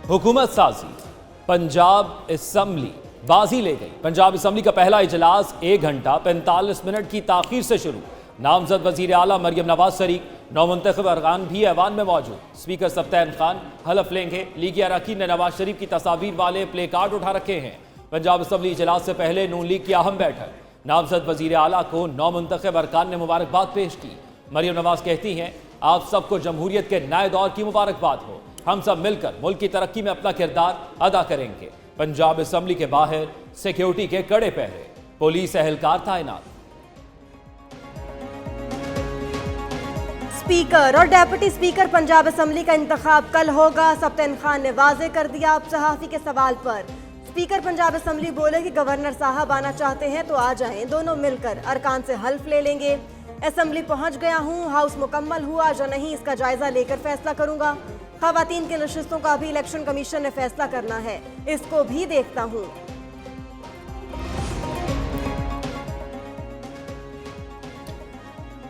हुकूमत साजी, पंजाब असम्बली बाजी ले गई। पंजाब असम्बली का पहला इजलास 1 घंटा 45 मिनट की ताखीर से शुरू। नामजद वजीर आला मरियम नवाज शरीफ, नौमुंतखब अरकान भी ऐवान में मौजूद। स्पीकर सफ्तार खान हलफ लेंगे। लीगी अरकान ने नवाज शरीफ की तस्वीर वाले प्ले कार्ड उठा रखे हैं। पंजाब असम्बली इजलास से पहले नून लीग की अहम बैठक। नामजद वजीर आला को नौमुंतखब अरकान ने मुबारकबाद पेश की। मरियम नवाज कहती हैं, आप सबको जमहूरियत के नए दौर की मुबारकबाद हो। हम सब मिलकर मुल्क की तरक्की में अपना किरदार अदा करेंगे। पंजाब असम्बली के बाहर सिक्योरिटी के कड़े पहरे, पुलिस एहलकार तैनात। स्पीकर और डेप्यूटी स्पीकर पंजाब असम्बली का इंतखाब कल होगा। सफ्तार खान ने वाजे कर दिया। अब सहाफी के सवाल पर स्पीकर पंजाब असम्बली बोले कि गवर्नर साहब आना चाहते हैं तो आ जाएं, दोनों मिलकर अरकान से हल्फ ले लेंगे। असम्बली पहुंच गया हूं, हाउस मुकम्मल हुआ या नहीं इसका जायजा लेकर फैसला करूंगा। खवातीन की नशिस्तों का भी इलेक्शन कमीशन ने फैसला करना है, इसको भी देखता हूं।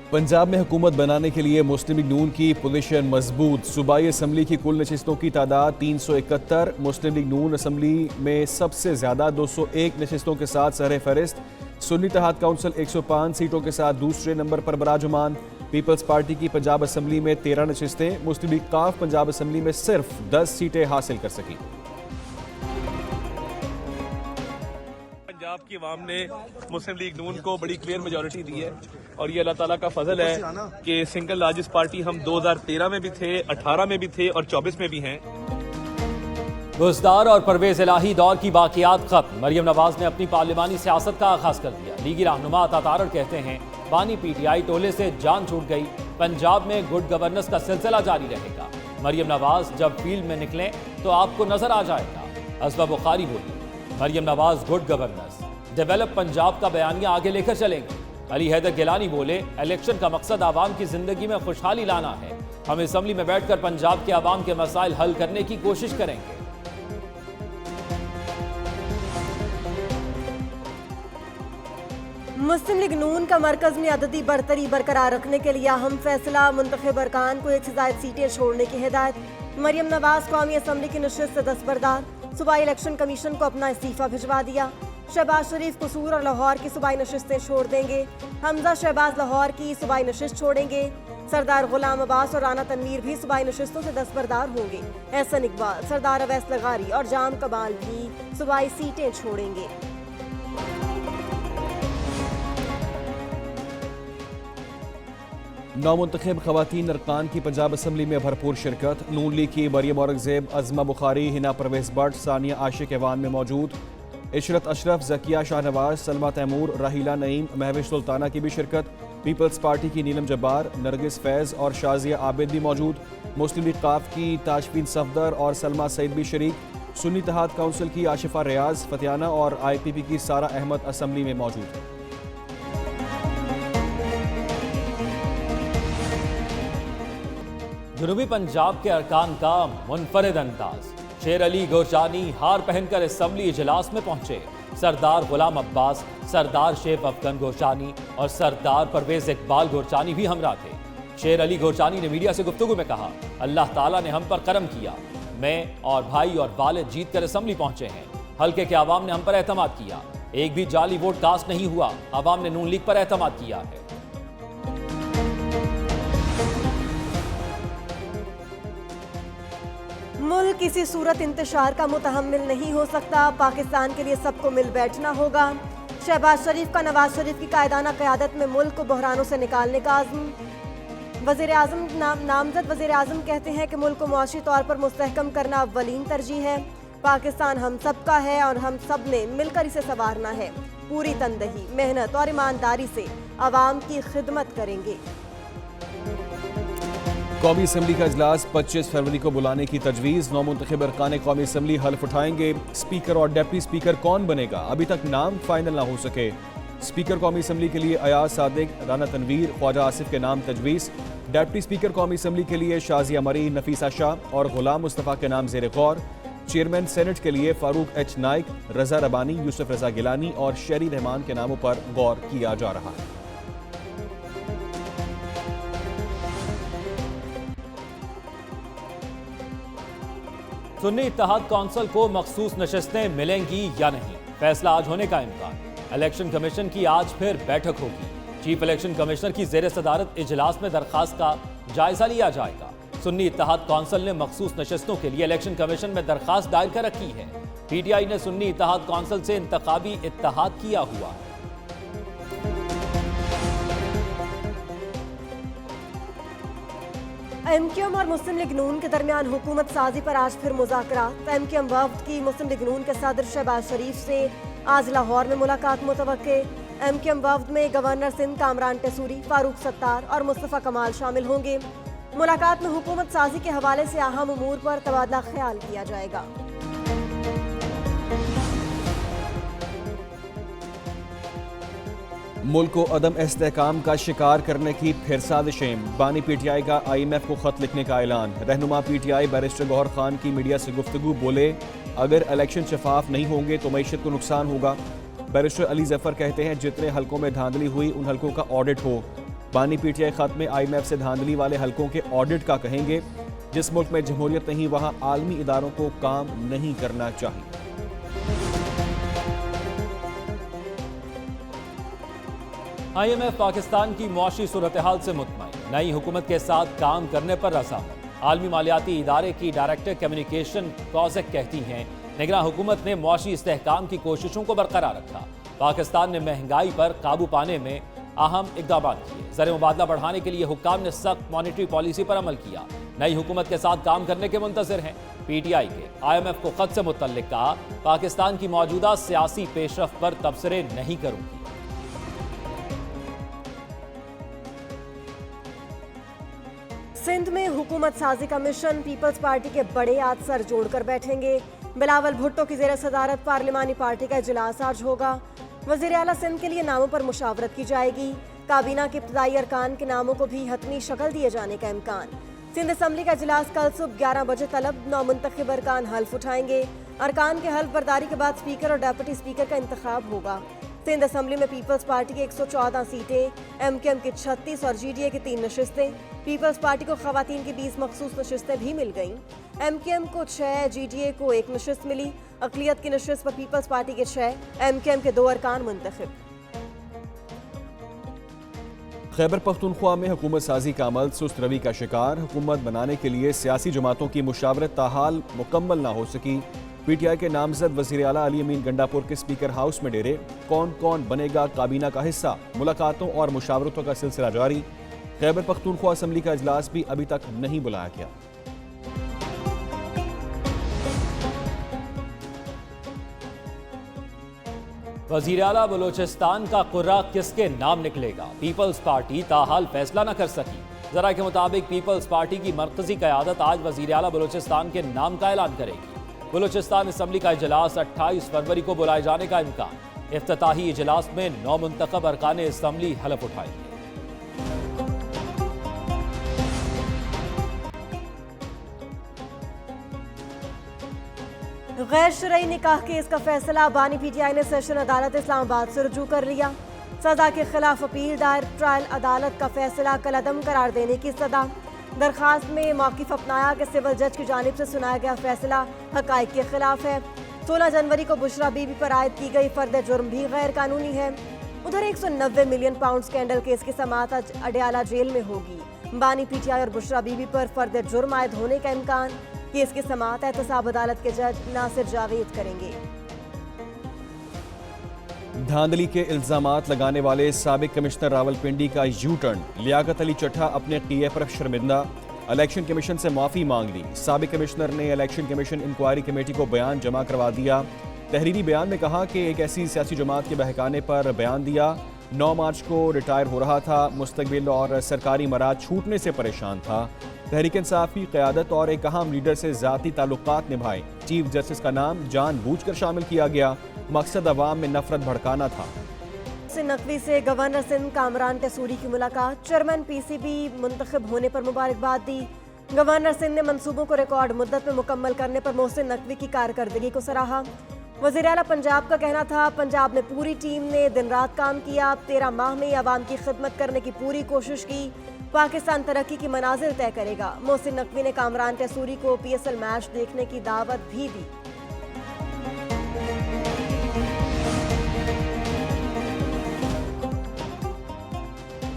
पंजाब में हुकूमत बनाने के लिए मुस्लिम लीग नून की पोजीशन मजबूत। सूबाई असम्बली की कुल नशिस्तों की तादाद 371। मुस्लिम लीग नून असम्बली में सबसे ज्यादा 201 नशिस्तों के साथ सर फहरिस्त। सुन्नी इत्तेहाद काउंसिल 105 सीटों के साथ दूसरे नंबर पर बराजुमान। पीपल्स पार्टी की पंजाब असम्बली में 13 नशिस्तें। मुस्लिम लीग काफ पंजाब असम्बली में सिर्फ 10 सीटें हासिल कर सकी। पंजाब की आवाम ने मुस्लिम लीग नून को बड़ी क्लियर मेजॉरिटी दी है और ये अल्लाह ताला का फजल है कि सिंगल लार्जेस्ट पार्टी हम 2013 में भी थे, 18 में भी थे और 24 में भी हैं। बुज़दार और परवेज इलाही दौर की बाकियात खत्म। मरियम नवाज ने अपनी पार्लिमानी सियासत का आगाज कर दिया। लीगी रहनुमा अता तारड़ कहते हैं, बानी पीटीआई टोले से जान छूट गई। पंजाब में गुड गवर्नेंस का सिलसिला जारी रहेगा। मरियम नवाज जब फील्ड में निकलें तो आपको नजर आ जाएगा। असबा बुखारी बोली, Maryam Nawaz good governance develop Punjab का बयानिया आगे लेकर चलेंगे। अली हैदर गिलानी बोले, इलेक्शन का मकसद आवाम की जिंदगी में खुशहाली लाना है। हम असम्बली में बैठकर पंजाब के आवाम के मसाइल हल करने की कोशिश करेंगे। मुस्लिम लीग नून का मरकज में अददी बरतरी बरकरार रखने के लिए अहम फैसला। मुंतखब अरकान को 1 से ज़ायद सीटें छोड़ने की हिदायत। मरियम नवाज कौमी असम्बली की नशिस्त से दस्तबरदार। सूबाई इलेक्शन कमीशन को अपना इस्तीफा भिजवा दिया। शहबाज शरीफ कसूर और लाहौर की सूबाई नशिस्तें छोड़ देंगे। हमजा शहबाज लाहौर की सूबाई नशिस्त छोड़ेंगे। सरदार गुलाम अब्बास और राना तनवीर भी सूबाई नशिस्तों से दस्तबरदार होंगे। एहसन इकबाल, सरदार अवैस लगारी और जाम कमाल भी सूबाई सीटें छोड़ेंगे। नौमुंतखब खवातीन अरकान की पंजाब असम्बली में भरपूर शिरकत। नून लीग की मरियम औरंगजेब, अज़मा बुखारी, हिना परवेज भट्ट, सानिया आशिक ऐवान में मौजूद। इशरत अशरफ, जकिया शाहनवाज, सलमा तैमूर, राहिला नईम, महविश सुल्ताना की भी शिरकत। पीपल्स पार्टी की नीलम जब्बार, नरगिस फैज़ और शाजिया आबिद भी मौजूद। मुस्लिम लीग काफ की ताजफीन सफदर और सलमा सईद भी शरीक। सुन्नी इत्तेहाद काउंसिल की आशिफा रियाज, फतियाना और IPP की सारा अहमद असम्बली में मौजूद। जनूबी पंजाब के अरकान का मुनफरिद अंदाज। शेर अली गोरचानी हार पहनकर असम्बली इजलास में पहुंचे। सरदार गुलाम अब्बास, सरदार शेफ अफगन गोरचानी और सरदार परवेज इकबाल गोरचानी भी हमरा थे। शेर अली गोरचानी ने मीडिया से गुफ्तगू में कहा, अल्लाह ताला ने हम पर करम किया। मैं और भाई और वालिद जीत कर असम्बली पहुंचे हैं। हल्के के आवाम ने हम पर एतमाद किया। एक भी जाली वोट कास्ट नहीं हुआ। आवाम ने नून लीग पर एतमाद किया है। मुल्क किसी सूरत इंतशार का मुतहम्मिल नहीं हो सकता। पाकिस्तान के लिए सबको मिल बैठना होगा। शहबाज शरीफ का नवाज शरीफ की कायदाना क़यादत में मुल्क को बहरानों से निकालने का आज़म। वज़ीर आज़म नामजद वज़ीर आज़म कहते हैं कि मुल्क को मुआशी तौर पर मुस्तहकम करना अव्वलीन तरजीह है। पाकिस्तान हम सब का है और हम सब ने मिलकर इसे संवारना है। पूरी तनदही, मेहनत और ईमानदारी से आवाम की खिदमत करेंगे। कौमी असम्बली का इजलास 25 फरवरी को बुलाने की तजवीज़। नौमुंतखब अरकान कौमी असम्बली हल्फ उठाएंगे। स्पीकर और डिप्टी स्पीकर कौन बनेगा, अभी तक नाम फाइनल ना हो सके। स्पीकर कौमी असम्बली के लिए अयाज सादिक, राना तनवीर, ख्वाजा आसिफ के नाम तजवीज़। डिप्टी स्पीकर कौमी असम्बली के लिए शाजिया मरी, नफीसा शाह और गुलाम मुस्तफ़ा के नाम ज़ेर गौर। चेयरमैन सेनेट के लिए फारूक H नाइक, रजा रबानी, यूसुफ रजा गिलानी और शेरी रहमान के नामों पर गौर किया जा रहा है। सुन्नी इत्तेहाद कौंसिल को मखसूस नशस्तें मिलेंगी या नहीं, फैसला आज होने का इम्कान। इलेक्शन कमीशन की आज फिर बैठक होगी। चीफ इलेक्शन कमिश्नर की ज़ेर सदारत इजलास में दरखास्त का जायजा लिया जाएगा। सुन्नी इत्तेहाद कौंसिल ने मखसूस नशस्तों के लिए इलेक्शन कमीशन में दरखास्त दायर कर रखी है। पीटीआई ने सुन्नी इत्तेहाद कौंसिल से इंतखाबी इत्तेहाद किया हुआ है। एमक्यूएम और मुस्लिम लीग नून के दरमियान हुकूमत साजी पर आज फिर मुज़ाकरात। एमक्यूएम वफ्द की मुस्लिम लीग नून के सदर शहबाज शरीफ से आज लाहौर में मुलाकात मुतवक्के। एमक्यूएम वफ्द में गवर्नर सिंध कामरान टेसूरी, फारूक सत्तार और मुस्तफ़ा कमाल शामिल होंगे। मुलाकात में हुकूमत साजी के हवाले से अहम उमूर पर तबादला ख्याल किया जाएगा। मुल्क को अदम इस्तेहकाम का शिकार करने की फिर साजिशें। बानी पीटीआई का IMF को खत लिखने का ऐलान। रहनुमा पीटीआई बैरिस्टर गौहर खान की मीडिया से गुफ्तगू, बोले अगर इलेक्शन शफाफ नहीं होंगे तो मईशत को नुकसान होगा। बैरिस्टर अली जफर कहते हैं जितने हलकों में धांधली हुई उन हलकों का ऑडिट हो। बानी पीटीआई खत में IMF से धांधली वाले हलकों के ऑडिट का कहेंगे। जिस मुल्क में जमहूरियत नहीं वहाँ आलमी इदारों को काम नहीं करना चाहिए। IMF पाकिस्तान की मुआशी सूरत हाल से मुतमईन, नई हुकूमत के साथ काम करने पर रज़ामंद। आलमी मालियाती इदारे की डायरेक्टर कम्युनिकेशन कॉजेक कहती हैं निगरान हुकूमत ने मुआशी इस्तेहकाम की कोशिशों को बरकरार रखा। पाकिस्तान ने महंगाई पर काबू पाने में अहम इक़दाम किए। ज़र मुबादला बढ़ाने के लिए हुक्काम ने सख्त मॉनिटरी पॉलिसी पर अमल किया। नई हुकूमत के साथ काम करने के मुंतज़िर हैं। पीटीआई के IMF को खत से मुतल्लिक कहा, पाकिस्तान की मौजूदा सियासी पेशरफ्त पर तबसरे नहीं करूंगी। सिंध में हुकूमत साजी का मिशन पीपल्स पार्टी के बड़े आज सर जोड़कर बैठेंगे। बिलावल भुट्टो की ज़ेर सदारत पार्लिमानी पार्टी का इजलास आज होगा। वज़ीर आला सिंध के लिए नामों पर मुशावरत की जाएगी। काबीना के इब्तदाई अरकान के नामों को भी हतमी शक्ल दिए जाने का इम्कान। सिंध असम्बली का इजलास कल सुबह 11 बजे तलब 9 मुंतखब अरकान हल्फ उठाएंगे। अरकान के हल्फ बर्दारी के बाद स्पीकर और डेप्यूटी स्पीकर का इंतखाब होगा। सिंध असम्बली में पीपल्स पार्टी की 114 सीटें, MKM की 36 और GDA की 3 नशिस्तें। पीपल्स पार्टी को खवातीन की 20 मखसूस नशिस्तें भी मिल गईं। MKM को 6, GDA को 1 नशिस्त मिली। अक़लियत की नशिस्त पर पीपल्स पार्टी के 6, MKM के 2 अरकान मुंतखब। खैबर पख्तूनख्वा में हुकूमत साजी का अमल सुस्त रवि का शिकार। हुकूमत बनाने के लिए सियासी जमातों की मुशावरत ताहाल मुकम्मल ना हो सकी। पीटीआई के नामजद वज़ीर आला अली अमीन गंडापुर के स्पीकर हाउस में डेरे। कौन कौन बनेगा काबीना का हिस्सा, मुलाकातों और मुशावरतों का सिलसिला जारी। खैबर पख्तूनख्वा असम्बली का इजलास भी अभी तक नहीं बुलाया गया। वज़ीर आला बलोचिस्तान का कुर्रा किसके नाम निकलेगा, पीपल्स पार्टी ताहाल फैसला न कर सकी। जरा के मुताबिक पीपल्स पार्टी की मरकजी क़यादत आज वज़ीर आला बलोचिस्तान के नाम का ऐलान करेगी। बलोचिस्तान असम्बली का इजलास 28 फरवरी को बुलाए जाने का इम्कान। इफ्तिताही इजलास में 9 मुंतखब अरकान असम्बली हलफ उठाएंगे। गैर शरई निकाह केस का फैसला बानी पीटीआई ने सेशन अदालत इस्लामाबाद से रुजू कर लिया। सजा के खिलाफ अपील दायर। ट्रायल अदालत का फैसला कलअदम करार देने की सदा। दरखास्त में मौक़िफ़ अपनाया कि सिविल जज की जानिब से सुनाया गया फैसला हक़ाइक़ के खिलाफ है। 16 जनवरी को बुशरा बीबी पर आयद की गई फर्द जुर्म भी गैर कानूनी है। उधर 190 मिलियन पाउंड स्कैंडल केस की समाअत आज अडयाला जेल में होगी। बानी पीटीआई और बुशरा बीबी पर फर्द जुर्म आयद होने का इम्कान। केस की समाअत एहतसाब अदालत के जज नासिर जावेद करेंगे। धांधली के इल्जामात लगाने वाले साबिक कमिश्नर रावलपिंडी का यू टर्न। लियाकत अली चट्ठा अपने टीए पर शर्मिंदा। इलेक्शन कमीशन से माफ़ी मांग ली। साबिक कमिश्नर ने इलेक्शन कमीशन इंक्वायरी कमेटी को बयान जमा करवा दिया। तहरीरी बयान में कहा कि एक ऐसी सियासी जमात के बहकाने पर बयान दिया। 9 मार्च को रिटायर हो रहा था। मुस्तकबिल और सरकारी मराज छूटने से परेशान था। तहरीक इंसाफ की क़यादत और एक अहम लीडर से ज़ाती ताल्लुकात निभाए। चीफ जस्टिस का नाम जानबूझकर शामिल किया गया। मकसद अवाम में नफरत भड़काना था। नकवी से गवर्नर सिंध कामरान टेसूरी की मुलाकात। चेयरमैन PCB मुंतखब होने पर मुबारकबाद दी। गवर्नर सिंध ने मंसूबों को रिकॉर्ड मुद्दत में मुकम्मल करने पर मोहसिन नकवी की कारकर्दगी को सराहा। वज़ीर आला पंजाब का कहना था, पंजाब में पूरी टीम ने दिन रात काम किया। 13 माह में आवाम की खिदमत करने की पूरी कोशिश की। पाकिस्तान तरक्की की मनाजिर तय करेगा। मोहसिन नकवी ने कामरान तैसूरी को PSL मैच देखने की दावत भी दी।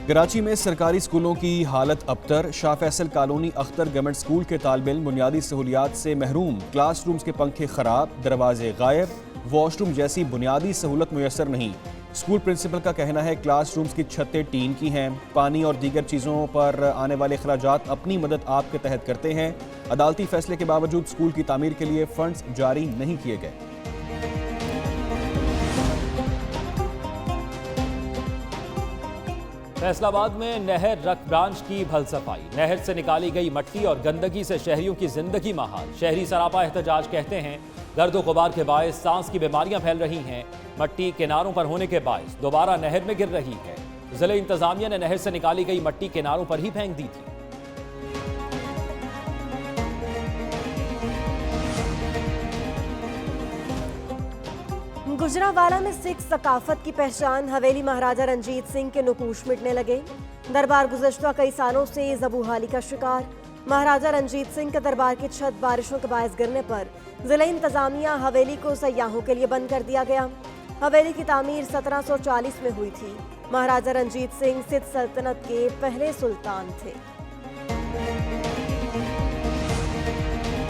कराची में सरकारी स्कूलों की हालत अबतर। Shah Faisal colony Akhtar government school के तालिब इल्म बुनियादी सहूलियात से महरूम। क्लासरूम्स के पंखे खराब, दरवाजे गायब, वॉशरूम जैसी बुनियादी सहूलत मुयसर नहीं। स्कूल प्रिंसिपल का कहना है क्लासरूम्स की छतें टीन की हैं। पानी और दीगर चीज़ों पर आने वाले अखराजात अपनी मदद आप के तहत करते हैं। अदालती फैसले के बावजूद स्कूल की तामीर के लिए फंड्स जारी नहीं किए गए। फैसलाबाद में नहर रक ब्रांच की भल सफाई। नहर से निकाली गई मट्टी और गंदगी से शहरियों की जिंदगी महाल। शहरी सरापा एहतजाज कहते हैं गर्द व गुबार के बायस सांस की बीमारियां फैल रही हैं। मट्टी किनारों पर होने के बायस दोबारा नहर में गिर रही है। जिले इंतजामिया ने नहर से निकाली गई मट्टी किनारों पर ही फेंक दी थी। गुजरावाला में सिख सकाफत की पहचान हवेली महाराजा रंजीत सिंह के नुकूश मिटने लगे। दरबार गुज़श्ता कई सालों से ज़बूहाली का शिकार। महाराजा रंजीत सिंह के दरबार की छत बारिशों के बायस गिरने पर जिला इंतजामिया हवेली को सयाहों के लिए बंद कर दिया गया। हवेली की तामीर 1740 में हुई थी। महाराजा रंजीत सिंह सिंध सल्तनत के पहले सुल्तान थे।